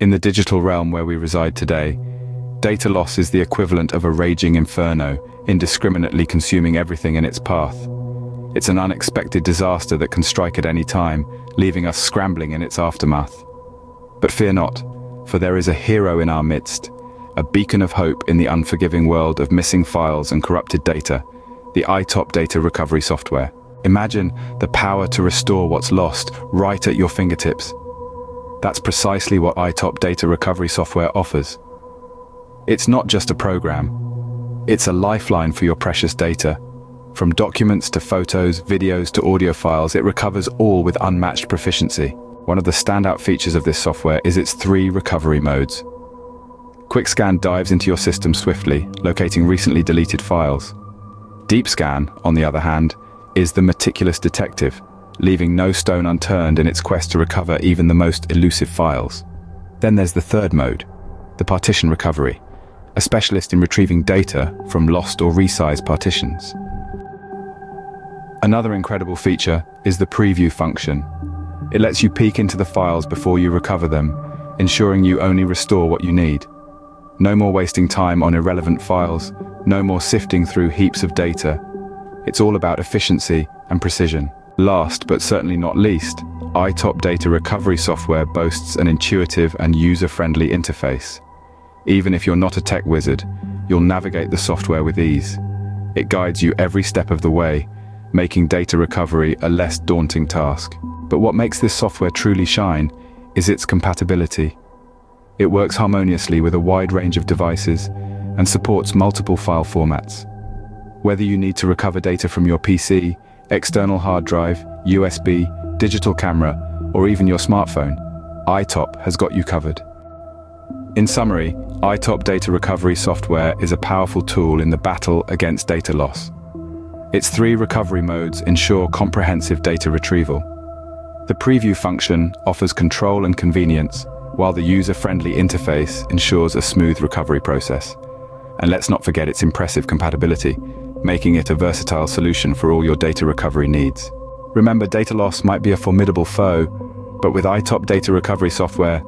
In the digital realm where we reside today, data loss is the equivalent of a raging inferno, indiscriminately consuming everything in its path. It's an unexpected disaster that can strike at any time, leaving us scrambling in its aftermath. But fear not, for there is a hero in our midst, a beacon of hope in the unforgiving world of missing files and corrupted data, the iTop data recovery software. Imagine the power to restore what's lost right at your fingertips. That's precisely what iTop data recovery software offers. It's not just a program. It's a lifeline for your precious data. From documents to photos, videos to audio files, it recovers all with unmatched proficiency. One of the standout features of this software is its 3 recovery modes. Quick Scan dives into your system swiftly, locating recently deleted files. Deep Scan, on the other hand, is the meticulous detective, leaving no stone unturned in its quest to recover even the most elusive files. Then there's the third mode, the partition recovery, a specialist in retrieving data from lost or resized partitions. Another incredible feature is the preview function. It lets you peek into the files before you recover them, ensuring you only restore what you need. No more wasting time on irrelevant files, no more sifting through heaps of data. It's all about efficiency and precision. Last but certainly not least, iTop data recovery software boasts an intuitive and user-friendly interface. Even if you're not a tech wizard, you'll navigate the software with ease. It guides you every step of the way, making data recovery a less daunting task. But what makes this software truly shine is its compatibility. It works harmoniously with a wide range of devices and supports multiple file formats. Whether you need to recover data from your PC, external hard drive, USB, digital camera, or even your smartphone, iTop has got you covered. In summary, iTop data recovery software is a powerful tool in the battle against data loss. Its 3 recovery modes ensure comprehensive data retrieval. The preview function offers control and convenience, while the user-friendly interface ensures a smooth recovery process. And let's not forget its impressive compatibility, making it a versatile solution for all your data recovery needs. Remember, data loss might be a formidable foe, but with iTop data recovery software,